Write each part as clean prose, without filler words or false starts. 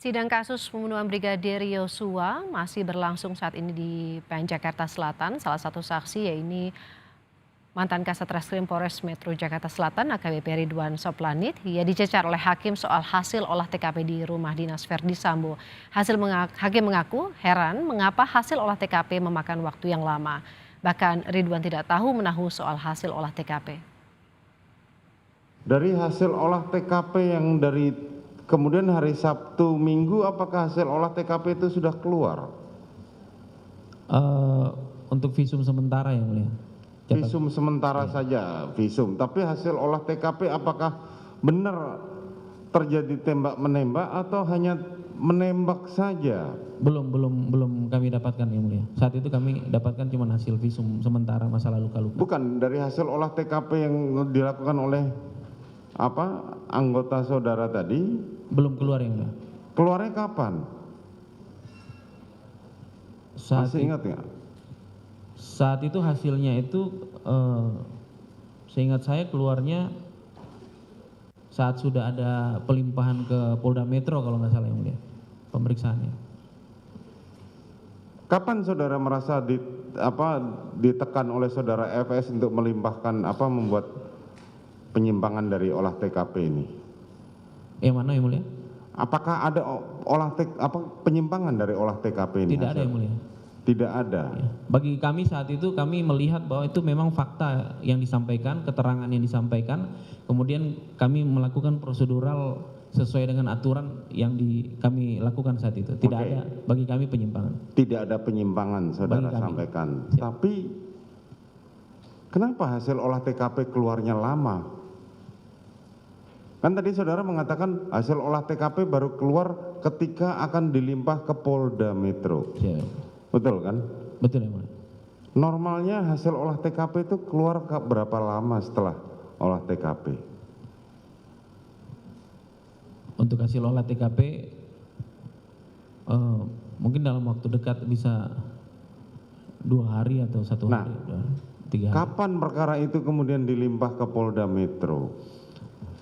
Sidang kasus pembunuhan Brigadir Yosua masih berlangsung saat ini di PN Jakarta Selatan. Salah satu saksi yaitu mantan Kasat Reskrim Polres Metro Jakarta Selatan AKBP Ridwan Soplanit. Ia dicecar oleh hakim soal hasil olah TKP di rumah dinas Verdi Sambo. Hakim mengaku heran mengapa hasil olah TKP memakan waktu yang lama. Bahkan Ridwan tidak tahu menahu soal hasil olah TKP. Dari hasil olah TKP yang dari kemudian hari Sabtu Minggu, apakah hasil olah TKP itu sudah keluar? Untuk visum sementara yang mulia. Visum sementara saja, visum. Tapi hasil olah TKP apakah benar terjadi tembak menembak atau hanya menembak saja? Belum kami dapatkan yang mulia. Saat itu kami dapatkan cuma hasil visum sementara masalah luka-luka. Bukan dari hasil olah TKP yang dilakukan oleh anggota saudara tadi? Belum keluar yang mulia. Keluarnya kapan? Masih ingat nggak? Saat itu hasilnya itu seingat saya keluarnya saat sudah ada pelimpahan ke Polda Metro kalau nggak salah yang mulia, pemeriksaannya. Kapan saudara merasa ditekan oleh saudara FS untuk melimpahkan membuat penyimpangan dari olah TKP ini? Yang mana yang mulia? Apakah ada penyimpangan dari olah TKP ini? Tidak ada yang mulia. Tidak ada. Ya. Bagi kami saat itu kami melihat bahwa itu memang fakta yang disampaikan, keterangan yang disampaikan, kemudian kami melakukan prosedural sesuai dengan aturan yang kami lakukan saat itu. Tidak ada bagi kami penyimpangan. Tidak ada penyimpangan saudara sampaikan. Siap. Tapi kenapa hasil olah TKP keluarnya lama? Kan tadi saudara mengatakan hasil olah TKP baru keluar ketika akan dilimpah ke Polda Metro. Siap. Betul kan? Betul yang mulia. Normalnya hasil olah TKP itu keluar berapa lama setelah olah TKP? Untuk hasil olah TKP mungkin dalam waktu dekat bisa 2 hari atau 1 hari, 3 hari. Kapan perkara itu kemudian dilimpah ke Polda Metro?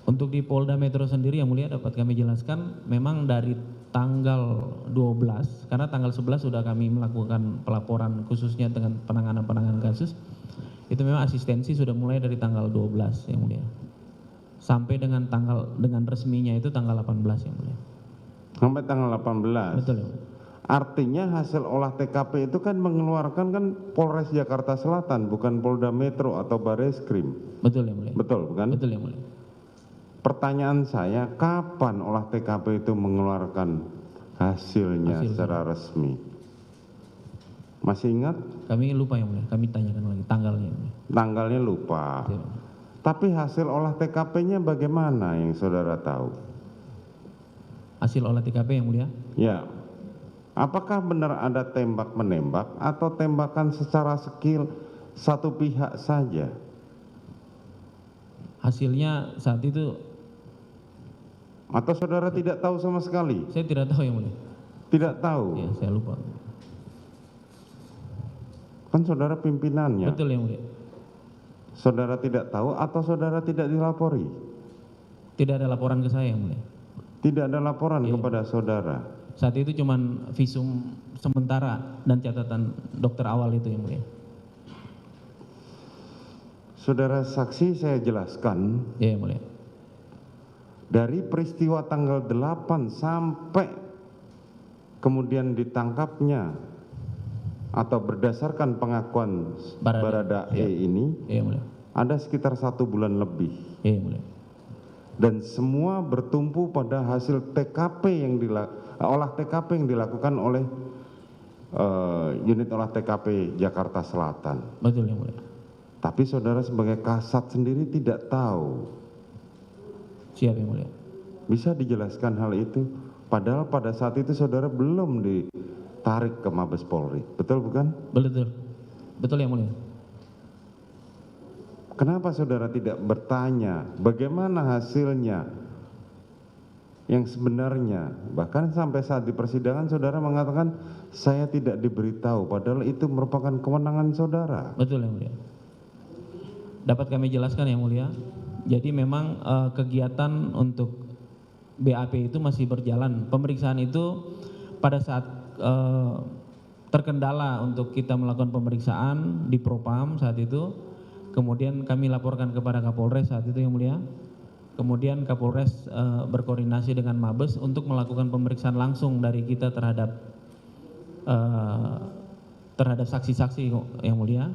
Untuk di Polda Metro sendiri yang mulia dapat kami jelaskan memang dari tanggal 12, karena tanggal 11 sudah kami melakukan pelaporan khususnya dengan penanganan kasus. Itu memang asistensi sudah mulai dari tanggal 12 yang mulia. Sampai dengan resminya itu tanggal 18 yang mulia. Sampai tanggal 18. Betul ya. Artinya hasil olah TKP itu kan mengeluarkan kan Polres Jakarta Selatan, bukan Polda Metro atau Bareskrim. Betul ya mulia. Betul bukan? Betul ya mulia. Pertanyaan saya, kapan olah TKP itu mengeluarkan hasilnya secara resmi? Masih ingat? Kami lupa yang mulia, kami tanyakan lagi tanggalnya. Tanggalnya lupa. Ya. Tapi hasil olah TKP-nya bagaimana yang saudara tahu? Hasil olah TKP yang mulia? Ya. Apakah benar ada tembak menembak atau tembakan secara skill satu pihak saja? Hasilnya saat itu atau saudara tidak tahu sama sekali? saya tidak tahu yang mulia. Tidak tahu? Ya, saya lupa. Kan saudara pimpinannya. Betul yang mulia. Saudara tidak tahu atau saudara tidak dilapori? Tidak ada laporan ke saya yang mulia. Tidak ada laporan kepada saudara? Saat itu cuman visum sementara dan catatan dokter awal itu yang mulia. Saudara saksi, saya jelaskan. Ya yang mulia. Dari peristiwa tanggal 8 sampai kemudian ditangkapnya atau berdasarkan pengakuan Barada E ini, ya, mulia. Ada sekitar 1 bulan lebih. Ya, mulia. Dan semua bertumpu pada hasil TKP olah TKP yang dilakukan oleh unit olah TKP Jakarta Selatan. Betul yang mulia. Tapi saudara sebagai kasat sendiri tidak tahu. Siap yang mulia. Bisa dijelaskan hal itu? Padahal pada saat itu saudara belum ditarik ke Mabes Polri. Betul bukan? Betul. Betul yang mulia. Kenapa saudara tidak bertanya bagaimana hasilnya yang sebenarnya? Bahkan sampai saat di persidangan saudara mengatakan saya tidak diberitahu, padahal itu merupakan kewenangan saudara. Betul yang mulia. Dapat kami jelaskan yang mulia. Jadi memang kegiatan untuk BAP itu masih berjalan. Pemeriksaan itu pada saat terkendala untuk kita melakukan pemeriksaan di Propam saat itu, kemudian kami laporkan kepada Kapolres saat itu yang mulia. Kemudian Kapolres berkoordinasi dengan Mabes untuk melakukan pemeriksaan langsung dari kita terhadap saksi-saksi yang mulia.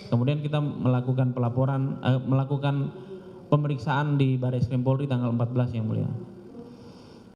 Kemudian kita melakukan pelaporan, melakukan pemeriksaan di Baris Krim Polri tanggal 14 yang mulia.